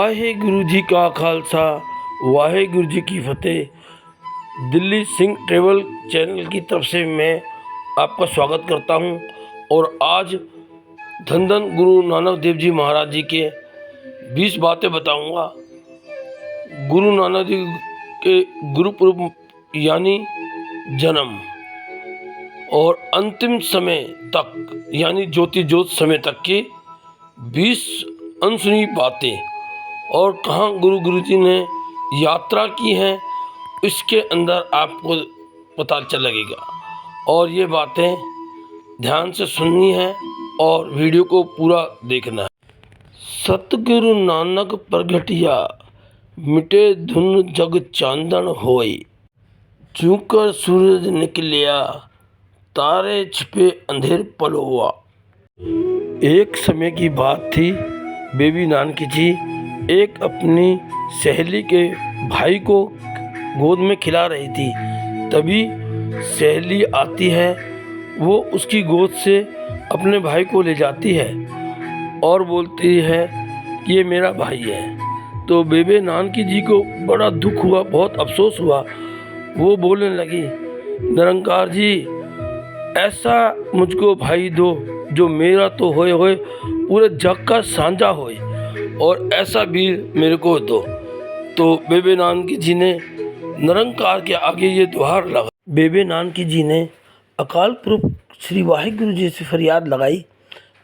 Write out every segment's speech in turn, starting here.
वाहेगुरु जी का खालसा वाहेगुरु जी की फतेह। Delhi Singh travel channel की तरफ से मैं आपका स्वागत करता हूं और आज धन धन गुरु नानक देव जी महाराज जी के 20 बातें बताऊंगा। गुरु नानक जी के गुरुपुरब यानी जन्म और अंतिम समय तक यानी ज्योति ज्योत समय तक की 20 अनसुनी बातें और कहाँ गुरु जी ने यात्रा की है, इसके अंदर आपको पता चल लगेगा। और ये बातें ध्यान से सुननी है और वीडियो को पूरा देखना है। सतगुरु नानक प्रगटिया मिटे धुन जग चांदन होए, चूकर सूरज निकलिया तारे छिपे अंधेर पलोवा। एक समय की बात थी, बेबी नानकी जी एक अपनी सहेली के भाई को गोद में खिला रही थी। तभी सहेली आती है, वो उसकी गोद से अपने भाई को ले जाती है और बोलती है कि ये मेरा भाई है। तो बेबी नानकी जी को बड़ा दुख हुआ, बहुत अफसोस हुआ। वो बोलने लगी, निरंकार जी ऐसा मुझको भाई दो जो मेरा तो होए होए पूरे जग का साझा होए, और ऐसा वीर मेरे को दो। तो बेबी नानकी जी ने निरंकार के आगे ये दुहार लगा। बेबी नानकी जी ने अकाल पुरख श्री वाहेगुरु जी से फरियाद लगाई,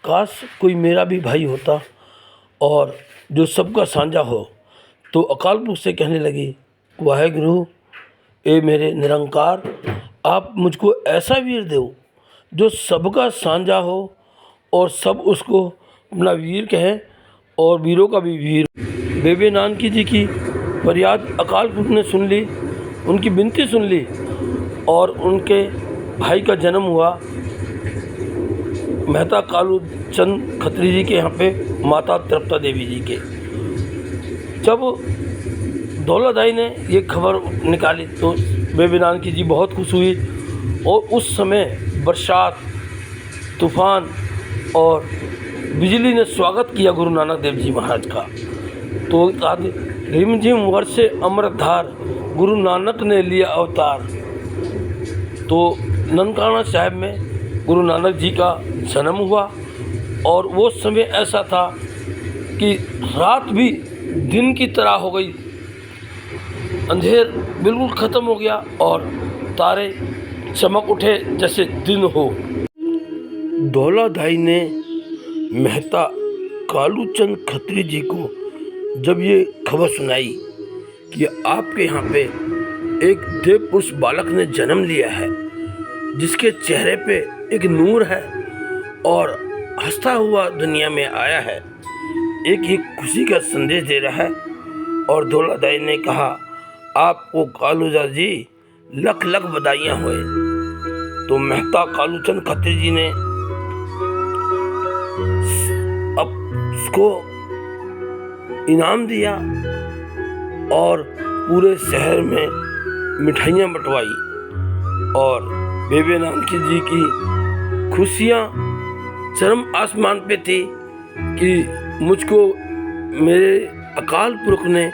काश कोई मेरा भी भाई होता और जो सबका साझा हो। तो अकाल पुरख से कहने लगी, वाहेगुरु ए मेरे निरंकार, आप मुझको ऐसा वीर दो जो सबका साझा हो और सब उसको अपना वीर कहें और वीरों का भी वीर। बेबी नानकी जी की फरियाद अकाल पुरख ने सुन ली, उनकी विनती सुन ली और उनके भाई का जन्म हुआ मेहता कालू चंद खत्री जी के यहाँ पे माता तृप्ता देवी जी के। जब दौलतदाई ने ये खबर निकाली तो बेबी नानकी जी बहुत खुश हुई और उस समय बरसात, तूफान और बिजली ने स्वागत किया गुरु नानक देव जी महाराज का। तो रिमझिम वर्षे अमृतधार, गुरु नानक ने लिया अवतार। तो ननकाना साहिब में गुरु नानक जी का जन्म हुआ और वो समय ऐसा था कि रात भी दिन की तरह हो गई, अंधेर बिल्कुल ख़त्म हो गया और तारे चमक उठे जैसे दिन हो। दौलतदाई ने मेहता कालूचंद खत्री जी को जब ये खबर सुनाई कि आपके यहाँ पे एक देव पुरुष बालक ने जन्म लिया है, जिसके चेहरे पे एक नूर है और हंसता हुआ दुनिया में आया है, एक ही खुशी का संदेश दे रहा है। और दौलतदाई ने कहा, आपको कालूजा जी लख लख बधाइयाँ हुए। तो मेहता कालूचंद खत्री जी ने अब उसको इनाम दिया और पूरे शहर में मिठाइयाँ बंटवाई और बेबी नानकी जी की खुशियाँ चरम आसमान पे थी कि मुझको मेरे अकाल पुरख ने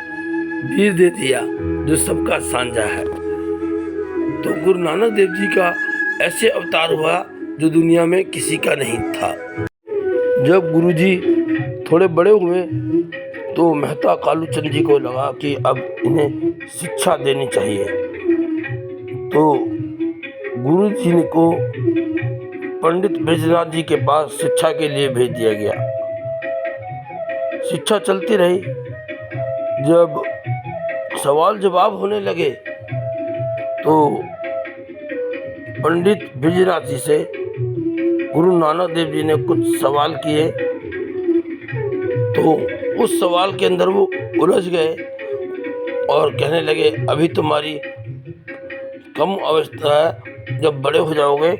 वीर दे दिया जो सबका साझा है। तो गुरु नानक देव जी का ऐसे अवतार हुआ जो दुनिया में किसी का नहीं था। जब गुरुजी थोड़े बड़े हुए तो मेहता कालूचंद जी को लगा कि अब इन्हें शिक्षा देनी चाहिए। तो गुरुजी को पंडित ब्रजनाथ जी के पास शिक्षा के लिए भेज दिया गया। शिक्षा चलती रही। जब सवाल जवाब होने लगे तो पंडित ब्रजनाथ जी से गुरु नानक देव जी ने कुछ सवाल किए, तो उस सवाल के अंदर वो उलझ गए और कहने लगे, अभी तुम्हारी कम अवस्था है, जब बड़े हो जाओगे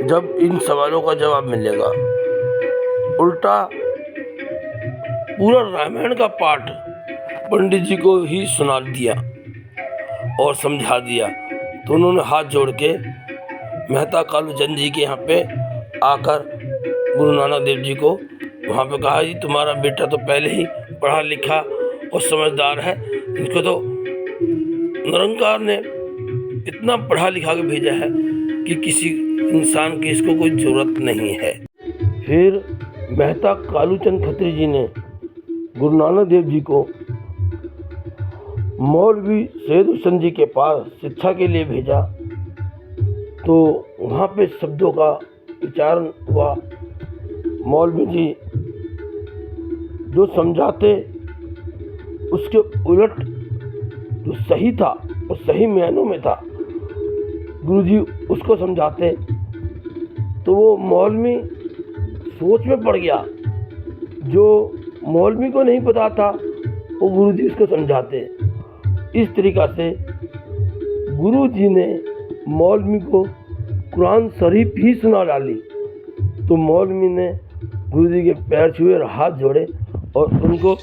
जब इन सवालों का जवाब मिलेगा। उल्टा पूरा रामायण का पाठ पंडित जी को ही सुना दिया और समझा दिया। तो उन्होंने हाथ जोड़ के मेहता कालूचंद जी के यहाँ पे आकर गुरु नानक देव जी को वहाँ पे कहा, जी तुम्हारा बेटा तो पहले ही पढ़ा लिखा और समझदार है। इनको तो निरंकार ने इतना पढ़ा लिखा के भेजा है कि किसी इंसान की इसको कोई ज़रूरत नहीं है। फिर मेहता कालूचंद खत्री जी ने गुरु नानक देव जी को मौलवी सैयद हुसैन जी के पास शिक्षा के लिए भेजा। तो वहाँ पे शब्दों का उच्चारण हुआ। मौलवी जी जो समझाते उसके उलट जो सही था और सही मायनों में था, गुरुजी उसको समझाते तो वो मौलवी सोच में पड़ गया। जो मौलवी को नहीं पता था वो गुरुजी उसको समझाते। इस तरीक़ा से गुरुजी ने मौलवी को कुरान शरीफ ही सुना डाली। तो मौलवी ने गुरुजी के पैर छुए और हाथ जोड़े और उनको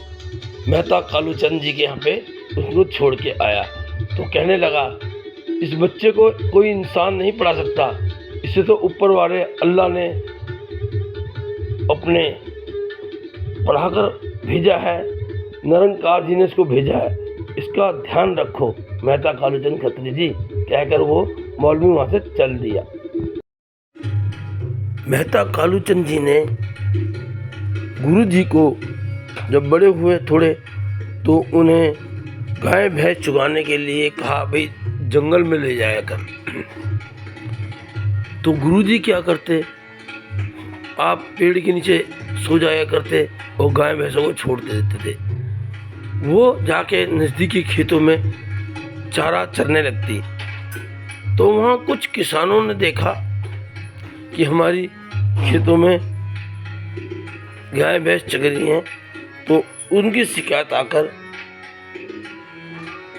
मेहता कालूचंद जी के यहाँ पे उसको छोड़ के आया। तो कहने लगा, इस बच्चे को कोई इंसान नहीं पढ़ा सकता, इसे तो ऊपर वाले अल्लाह ने अपने पढ़ाकर भेजा है, निरंकार जी ने इसको भेजा है, इसका ध्यान रखो मेहता कालूचंद खत्री जी, कहकर वो मौलवी वहाँ से चल दिया। मेहता कालूचंद जी ने गुरु जी को जब बड़े हुए थोड़े तो उन्हें गाय भैंस चुगाने के लिए कहा, भाई जंगल में ले जाया कर। तो गुरुजी क्या करते, आप पेड़ के नीचे सो जाया करते और गाय भैंसों को छोड़ देते थे। वो जाके नज़दीकी खेतों में चारा चरने लगती। तो वहाँ कुछ किसानों ने देखा कि हमारी खेतों में गाय भैंस चग रही हैं, तो उनकी शिकायत आकर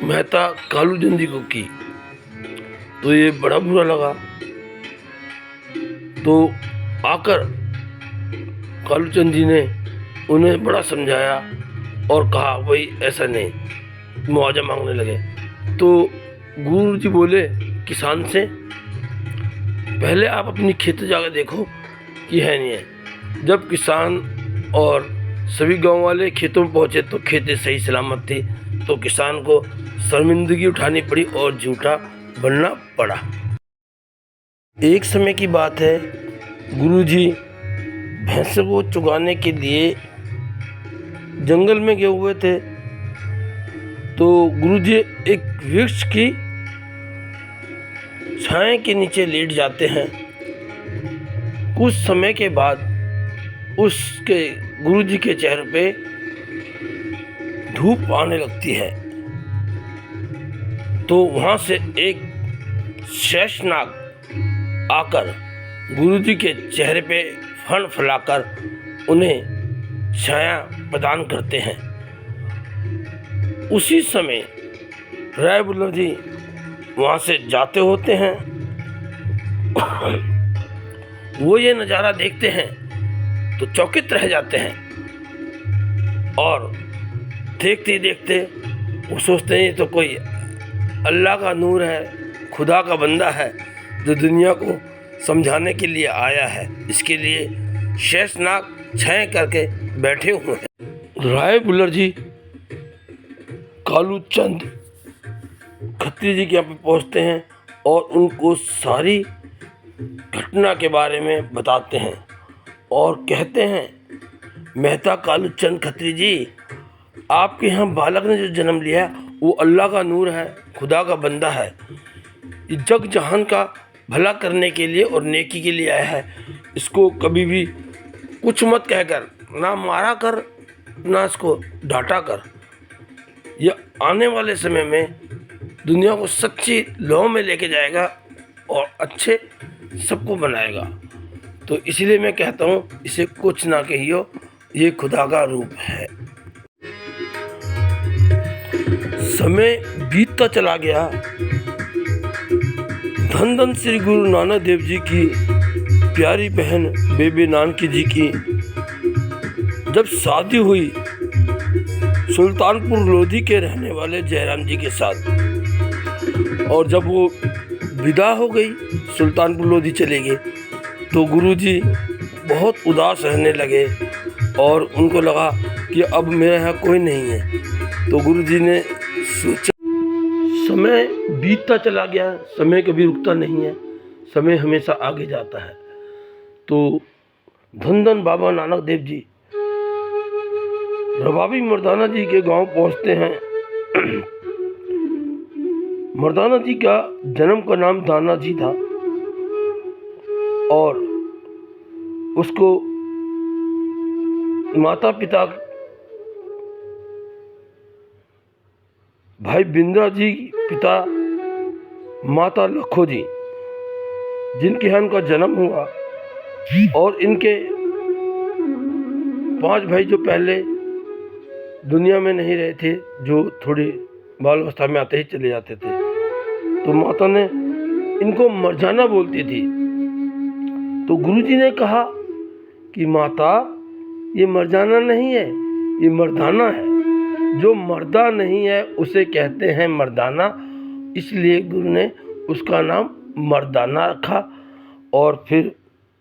मेहता कालूचंद जी को की। तो ये बड़ा बुरा लगा। तो आकर कालूचंद जी ने उन्हें बड़ा समझाया और कहा, भाई ऐसा नहीं, मुआवजा मांगने लगे। तो गुरु जी बोले किसान से, पहले आप अपनी खेती जाकर देखो कि है नहीं है। जब किसान और सभी गांव वाले खेतों में पहुंचे तो खेतें सही सलामत थी। तो किसान को शर्मिंदगी उठानी पड़ी और झूठा बनना पड़ा। एक समय की बात है, गुरुजी भैंसों को चुगाने के लिए जंगल में गए हुए थे। तो गुरुजी एक वृक्ष की छाया के नीचे लेट जाते हैं। कुछ समय के बाद उसके गुरुजी के चेहरे पे धूप आने लगती है। तो वहाँ से एक शेषनाग आकर गुरुजी के चेहरे पे फन फैलाकर उन्हें छाया प्रदान करते हैं। उसी समय राय बुल्लभ जी वहाँ से जाते होते हैं। वो ये नज़ारा देखते हैं तो चौकित रह जाते हैं और देखते देखते वो सोचते हैं ये तो कोई अल्लाह का नूर है, खुदा का बंदा है जो दुनिया को समझाने के लिए आया है। इसके लिए शेषनाग छाया करके बैठे हुए हैं। राय बुल्लभ जी कालूचंद खत्री जी के यहाँ पे पहुँचते हैं और उनको सारी घटना के बारे में बताते हैं और कहते हैं, मेहता कालूचंद खत्री जी, आपके यहाँ बालक ने जो जन्म लिया वो अल्लाह का नूर है, खुदा का बंदा है। ये जग जहान का भला करने के लिए और नेकी के लिए आया है। इसको कभी भी कुछ मत कहकर, ना मारा कर ना इसको डांटा कर। यह आने वाले समय में दुनिया को सच्ची लौ में लेके जाएगा और अच्छे सबको बनाएगा। तो इसलिए मैं कहता हूँ इसे कुछ ना कहियो, ये खुदा का रूप है। समय बीतता चला गया। धन धन श्री गुरु नानक देव जी की प्यारी बहन बेबी नानकी जी की जब शादी हुई सुल्तानपुर लोधी के रहने वाले जयराम जी के साथ, और जब वो विदा हो गई, सुल्तानपुर लोधी चले गए, तो गुरुजी बहुत उदास रहने लगे और उनको लगा कि अब मेरे यहाँ कोई नहीं है। तो गुरुजी ने सोचा, समय बीतता चला गया, समय कभी रुकता नहीं है, समय हमेशा आगे जाता है। तो धन धन बाबा नानक देव जी रबाबी मर्दाना जी के गांव पहुंचते हैं। मर्दाना जी का जन्म का नाम दाना जी था और उसको माता पिता भाई बिंद्रा जी, पिता माता लखो जी, जिनके यहाँ इनका जन्म हुआ, और इनके 5 भाई जो पहले दुनिया में नहीं रहे थे, जो थोड़ी बाल अवस्था में आते ही चले जाते थे, तो माता ने इनको मर्जाना बोलती थी। तो गुरुजी ने कहा कि माता, ये मर्जाना नहीं है, ये मर्दाना है। जो मर्दा नहीं है उसे कहते हैं मर्दाना, इसलिए गुरु ने उसका नाम मर्दाना रखा और फिर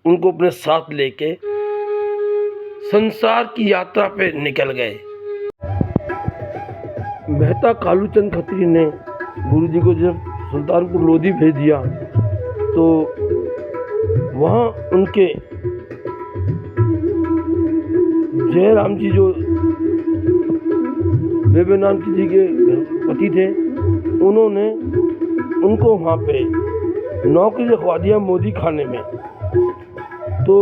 उनको अपने साथ लेके संसार की यात्रा पे निकल गए। मेहता कालूचंद खत्री ने गुरुजी को जब सुल्तानपुर लोधी भेज दिया तो वहाँ उनके जयराम जी, जो बेबे नानकी जी के पति थे, उन्होंने उनको वहाँ पे नौकरी लिखवा दिया मोदी खाने में। तो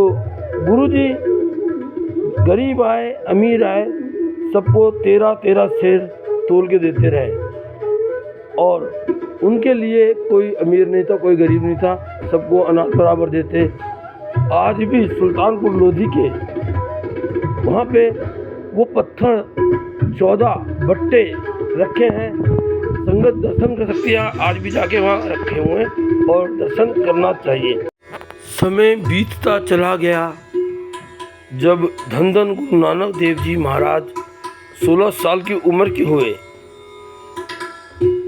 गुरुजी गरीब आए अमीर आए सबको 13 शेर तोल के देते रहे, और उनके लिए कोई अमीर नहीं था, कोई गरीब नहीं था, सबको अनाज बराबर देते। आज भी सुल्तानपुर लोधी के वहाँ पे वो पत्थर 14 बट्टे रखे हैं। संगत दर्शन कर सकती है, आज भी जाके वहाँ रखे हुए हैं और दर्शन करना चाहिए। समय बीतता चला गया। जब धन धन गुरु नानक देव जी महाराज 16 साल की उम्र के हुए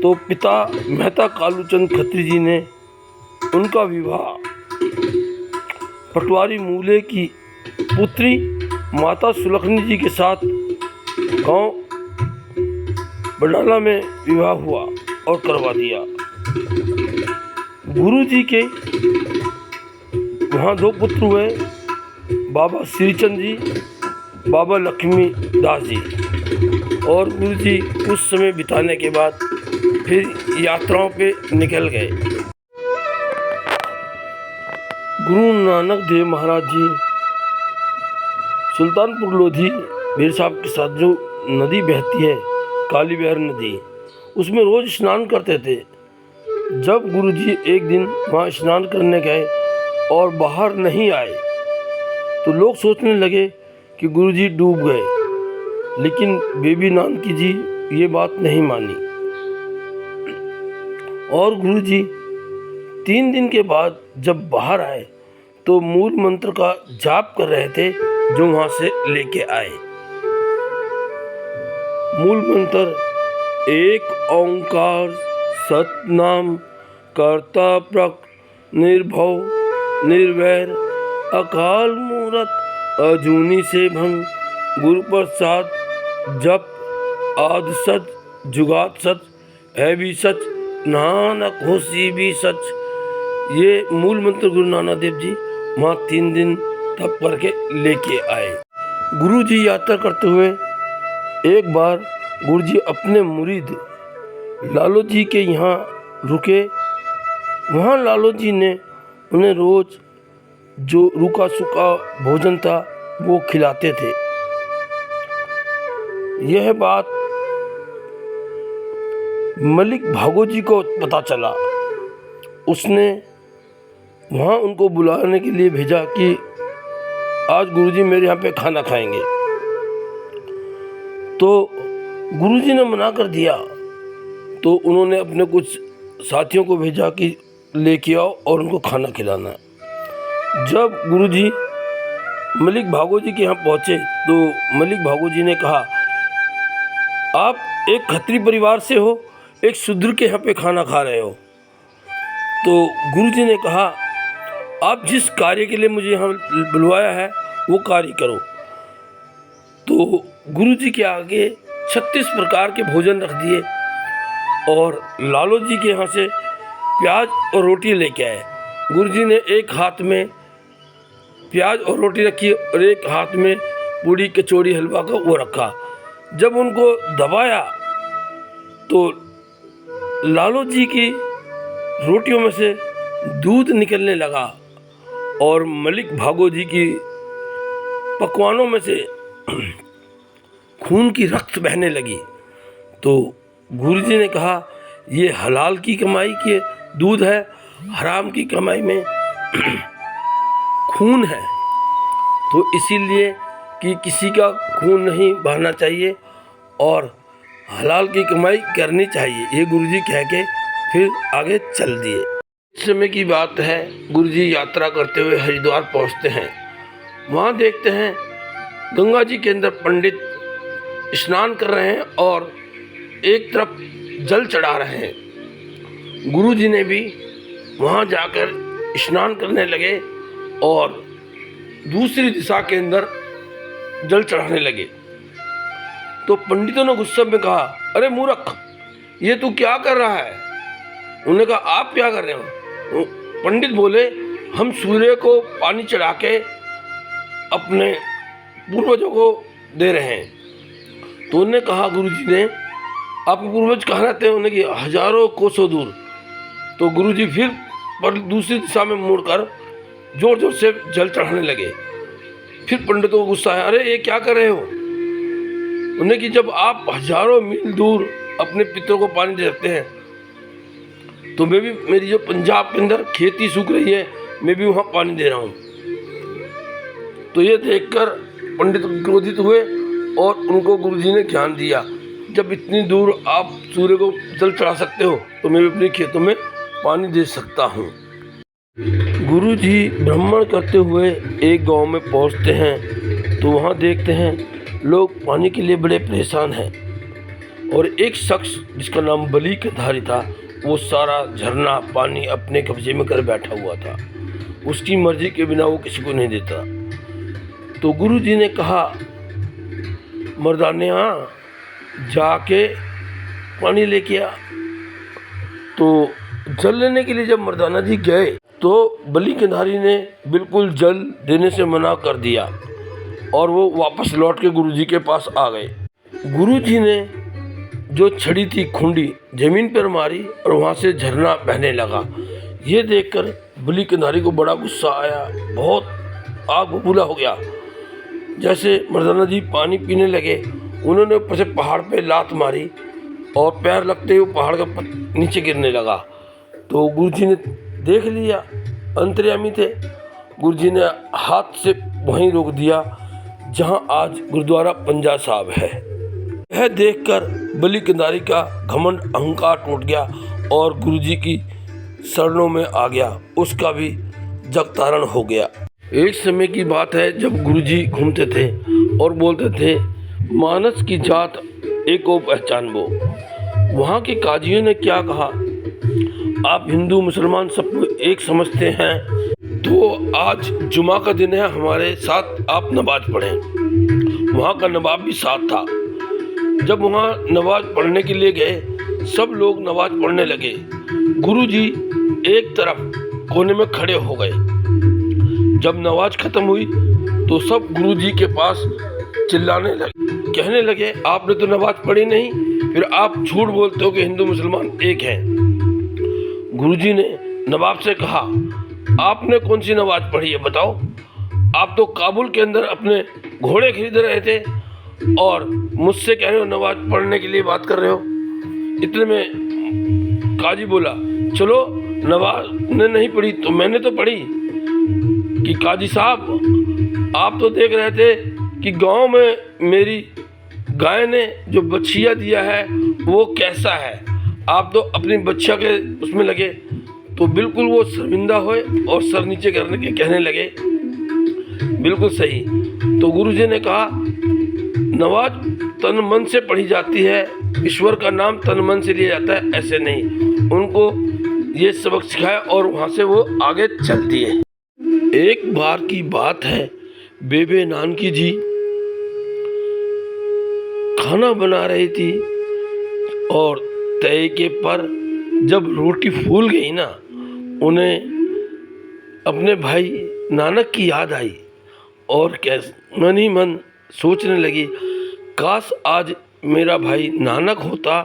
तो पिता मेहता कालूचंद खत्री जी ने उनका विवाह पटवारी मूले की पुत्री माता सुलखनी जी के साथ गांव बडाला में विवाह हुआ और करवा दिया। गुरु जी के वहाँ 2 पुत्र हुए, बाबा श्रीचंद जी, बाबा लक्ष्मी दास जी। और गुरु जी कुछ समय बिताने के बाद फिर यात्राओं पे निकल गए। गुरु नानक देव महाराज जी सुल्तानपुर लोधी मेरे साहब के साथ जो नदी बहती है, काली बहर नदी, उसमें रोज़ स्नान करते थे। जब गुरुजी एक दिन वहाँ स्नान करने गए और बाहर नहीं आए तो लोग सोचने लगे कि गुरुजी डूब गए, लेकिन बेबी नानकी जी ये बात नहीं मानी और गुरुजी 3 दिन के बाद जब बाहर आए तो मूल मंत्र का जाप कर रहे थे जो वहाँ से लेके आए। मूल मंत्र एक ओंकार सतनाम कर्ता प्रकृत निर्भव निर्वैर अकाल मूरत अजूनी से भंग गुरु प्रसाद जप आदि सच जुगात सच है भी सच नानक होशी भी सच। ये मूल मंत्र गुरु नानक देव जी वहाँ 3 दिन तप करके लेके आए। गुरु जी यात्रा करते हुए एक बार गुरु जी अपने मुरीद लालो जी के यहाँ रुके। वहाँ लालो जी ने उन्हें रोज़ जो रूखा सूखा भोजन था वो खिलाते थे। यह बात मलिक भागो जी को पता चला। उसने वहाँ उनको बुलाने के लिए भेजा कि आज गुरुजी मेरे यहाँ पे खाना खाएंगे। तो गुरुजी ने मना कर दिया तो उन्होंने अपने कुछ साथियों को भेजा कि लेके आओ और उनको खाना खिलाना। जब गुरुजी मलिक भागो जी के यहाँ पहुँचे तो मलिक भागो जी ने कहा, आप एक खत्री परिवार से हो, एक शूद्र के यहाँ पे खाना खा रहे हो। तो गुरुजी ने कहा, आप जिस कार्य के लिए मुझे यहाँ बुलवाया है वो कार्य करो। तो गुरुजी के आगे 36 प्रकार के भोजन रख दिए और लालू जी के यहाँ से प्याज और रोटी लेके आए। गुरुजी ने एक हाथ में प्याज और रोटी रखी और एक हाथ में पूड़ी कचौड़ी हलवा का वो रखा। जब उनको दबाया तो लालू जी की रोटियों में से दूध निकलने लगा और मलिक भागो जी की पकवानों में से खून की रक्त बहने लगी। तो गुरुजी ने कहा, ये हलाल की कमाई के दूध है, हराम की कमाई में खून है, तो इसीलिए कि किसी का खून नहीं बहाना चाहिए और हलाल की कमाई करनी चाहिए। ये गुरुजी कह के फिर आगे चल दिए। इस समय की बात है, गुरुजी यात्रा करते हुए हरिद्वार पहुंचते हैं। वहाँ देखते हैं गंगा जी के अंदर पंडित स्नान कर रहे हैं और एक तरफ जल चढ़ा रहे हैं। गुरुजी ने भी वहाँ जाकर स्नान करने लगे और दूसरी दिशा के अंदर जल चढ़ाने लगे। तो पंडितों ने गुस्से में कहा, अरे मूर्ख, ये तू क्या कर रहा है? उन्होंने कहा, आप क्या कर रहे हो? पंडित बोले, हम सूर्य को पानी चढ़ा के अपने पूर्वजों को दे रहे हैं। तो उन्होंने कहा, गुरुजी ने, आपके पूर्वज कहाँ रहते हैं? उन्होंने कहा, हजारों कोसों दूर। तो गुरुजी फिर पर दूसरी दिशा में मुड़कर जोर जोर से जल चढ़ाने लगे। फिर पंडितों को गुस्सा आया, अरे ये क्या कर रहे हो? उन्हें कि जब आप हजारों मील दूर अपने पितरों को पानी दे सकते हैं, तो मैं भी, मेरी जो पंजाब के अंदर खेती सूख रही है, मैं भी वहाँ पानी दे रहा हूँ। तो ये देखकर पंडित क्रोधित हुए और उनको गुरुजी ने ज्ञान दिया, जब इतनी दूर आप सूर्य को जल चढ़ा सकते हो तो मैं भी अपने खेतों में पानी दे सकता हूँ। गुरुजी भ्रमण करते हुए एक गांव में पहुँचते हैं तो वहाँ देखते हैं लोग पानी के लिए बड़े परेशान हैं और एक शख्स जिसका नाम बली कंधारी था, वो सारा झरना पानी अपने कब्जे में कर बैठा हुआ था। उसकी मर्जी के बिना वो किसी को नहीं देता। तो गुरुजी ने कहा, मर्दानिया जाके पानी लेके आ। तो जल लेने के लिए जब मर्दाना जी गए तो बली कंधारी ने बिल्कुल जल देने से मना कर दिया और वो वापस लौट के गुरुजी के पास आ गए। गुरुजी ने जो छड़ी थी खुंडी जमीन पर मारी और वहाँ से झरना बहने लगा। ये देखकर बली कंधारी को बड़ा गुस्सा आया, बहुत आग बबूला हो गया। जैसे मर्दाना जी पानी पीने लगे, उन्होंने ऊपर से पहाड़ पे लात मारी और पैर लगते हुए पहाड़ का नीचे गिरने लगा। तो गुरुजी ने देख लिया, अंतर्यामी थे। गुरुजी ने हाथ से वहीं रोक दिया जहां आज गुरुद्वारा पंजा साहब है। यह देखकर बली कंधारी का घमंड अहंकार टूट गया और गुरुजी की शरणों में आ गया। उसका भी जगतारण हो गया। एक समय की बात है जब गुरुजी घूमते थे और बोलते थे, मानस की जात एको पहचान वो। वहाँ के काजियों ने क्या कहा, आप हिंदू मुसलमान सबको एक समझते हैं, तो आज जुमा का दिन है, हमारे साथ आप नमाज पढ़ें। वहाँ का नवाब भी साथ था। जब वहाँ नमाज पढ़ने के लिए गए, सब लोग नमाज पढ़ने लगे। गुरुजी एक तरफ कोने में खड़े हो गए। जब नमाज खत्म हुई तो सब गुरुजी के पास चिल्लाने लगे, कहने लगे, आपने तो नमाज पढ़ी नहीं, फिर आप झूठ बोलते हो कि हिंदू मुसलमान एक हैं। गुरुजी ने नवाब से कहा, आपने कौन सी नमाज पढ़ी है बताओ? आप तो काबुल के अंदर अपने घोड़े खरीद रहे थे और मुझसे कह रहे हो नमाज पढ़ने के लिए बात कर रहे हो। इतने में काजी बोला, चलो नमाज ने नहीं पढ़ी तो मैंने तो पढ़ी। कि काजी साहब, आप तो देख रहे थे कि गांव में मेरी गाय ने जो बछिया दिया है वो कैसा है, आप तो अपनी बच्चिया के उसमें लगे। तो बिल्कुल वो शर्मिंदा हुए और सर नीचे करने के कहने लगे, बिल्कुल सही। तो गुरुजी ने कहा, नमाज तन मन से पढ़ी जाती है, ईश्वर का नाम तन मन से लिया जाता है, ऐसे नहीं। उनको ये सबक सिखाया और वहाँ से वो आगे चल दिए। एक बार की बात है, बेबे नानकी जी खाना बना रही थी और तवे के पर जब रोटी फूल गई ना, उन्हें अपने भाई नानक की याद आई और मन ही मन सोचने लगी, काश आज मेरा भाई नानक होता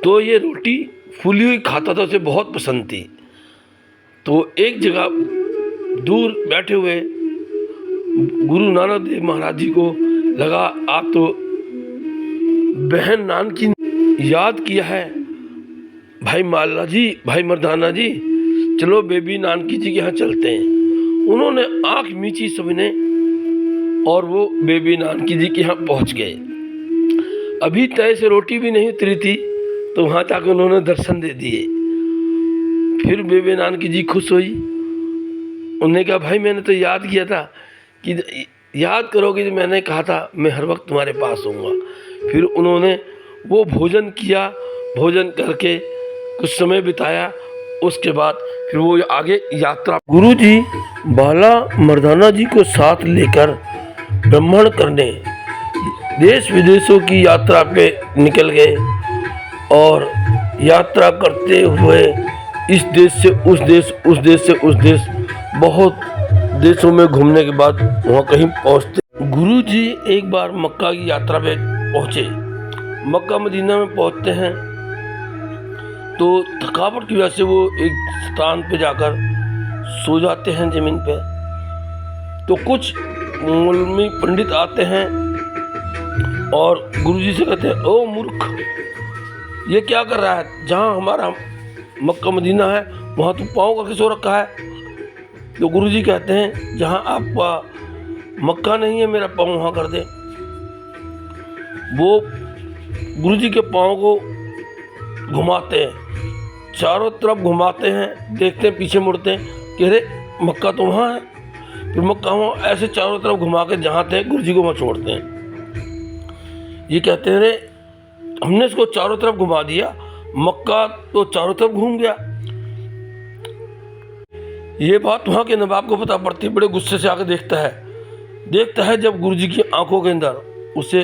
तो ये रोटी फूली हुई खाता था, उसे बहुत पसंद थी। तो एक जगह दूर बैठे हुए गुरु नानक देव महाराज जी को लगा, आप तो बहन नानकी याद किया है, भाई माला जी, भाई मर्दाना जी, चलो बेबी नानकी जी के यहाँ चलते हैं। उन्होंने आंख मीची सबने और वो बेबी नानकी जी के यहाँ पहुँच गए। अभी तय से रोटी भी नहीं उतरी थी तो वहाँ तक उन्होंने दर्शन दे दिए। फिर बेबी नानकी जी खुश हुई। उन्होंने कहा, भाई मैंने तो याद किया था कि याद करोगे, जो मैंने कहा था मैं हर वक्त तुम्हारे पास होऊंगा। फिर उन्होंने वो भोजन किया, भोजन करके कुछ समय बिताया। उसके बाद फिर वो आगे यात्रा, गुरु जी बाला मर्दाना जी को साथ लेकर भ्रमण करने देश विदेशों की यात्रा पे निकल गए और यात्रा करते हुए इस देश से उस देश, उस देश से उस देश, बहुत देशों में घूमने के बाद वहाँ कहीं पहुँचते। गुरु जी एक बार मक्का की यात्रा पे पहुँचे। मक्का मदीना में पहुँचते हैं तो थकावट की वजह से वो एक स्थान पे जाकर सो जाते हैं ज़मीन पे। तो कुछ मौलवी पंडित आते हैं और गुरुजी से कहते हैं, ओ मूर्ख, ये क्या कर रहा है? जहाँ हमारा मक्का मदीना है वहाँ तू पाँव करके सो रखा है। तो गुरुजी कहते हैं, जहाँ आपका मक्का नहीं है मेरा पाँव वहाँ कर दे। वो गुरुजी के पाँव को घुमाते हैं, चारों तरफ घुमाते हैं, देखते हैं, पीछे मुड़ते हैं कि अरे मक्का तो वहाँ है। फिर मक्का वहाँ ऐसे चारों तरफ घुमा के जहाँ थे गुरुजी को वहाँ छोड़ते हैं। ये कहते हैं, अरे हमने इसको चारों तरफ घुमा दिया, मक्का तो चारों तरफ घूम गया। ये बात वहाँ के नवाब को पता पड़ती, बड़े गुस्से से आकर देखता है जब गुरुजी की आंखों के अंदर उसे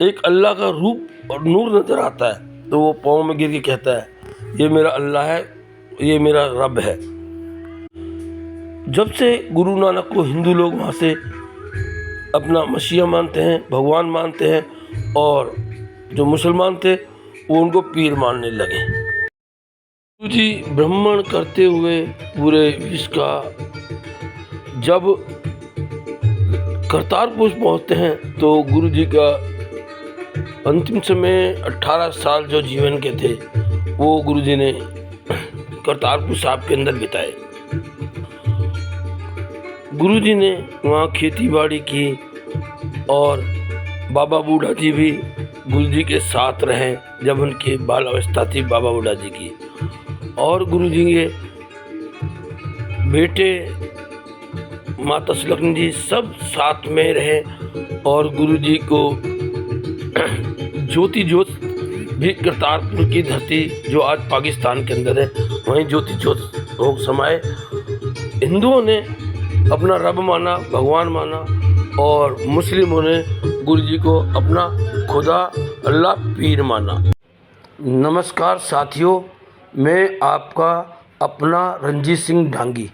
एक अल्लाह का रूप और नूर नजर आता है। तो वो पाँव में गिर के कहता है, ये मेरा अल्लाह है, ये मेरा रब है। जब से गुरु नानक को हिंदू लोग वहाँ से अपना मसीहा मानते हैं, भगवान मानते हैं, और जो मुसलमान थे वो उनको पीर मानने लगे। गुरु जी भ्रमण करते हुए पूरे विश्व का जब करतारपुर पहुँचते हैं तो गुरु जी का अंतिम समय 18 साल जो जीवन के थे वो गुरु जी ने करतारपुर साहब के अंदर बिताए। गुरु जी ने वहाँ खेती बाड़ी की और बाबा बूढ़ा जी भी गुरु जी के साथ रहे जब उनकी बाल अवस्था थी बाबा बूढ़ा जी की। और गुरु जी के बेटे माता सुलक्षणी जी सब साथ में रहे और गुरु जी को ज्योति ज्योत भी करतारपुर की धरती जो आज पाकिस्तान के अंदर है वहीं ज्योति ज्योत हो समाये। हिंदुओं ने अपना रब माना, भगवान माना, और मुस्लिमों ने गुरु जी को अपना खुदा अल्लाह पीर माना। नमस्कार साथियों, मैं आपका अपना रंजीत सिंह ढांगी,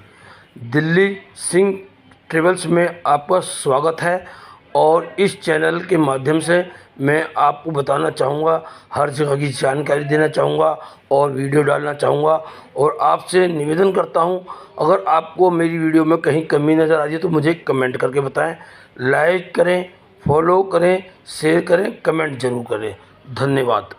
दिल्ली सिंह ट्रेवल्स में आपका स्वागत है। और इस चैनल के माध्यम से मैं आपको बताना चाहूँगा, हर जगह की जानकारी देना चाहूँगा और वीडियो डालना चाहूँगा। और आपसे निवेदन करता हूँ, अगर आपको मेरी वीडियो में कहीं कमी नज़र आ जाए तो मुझे कमेंट करके बताएं। लाइक करें, फॉलो करें, शेयर करें, कमेंट ज़रूर करें। धन्यवाद।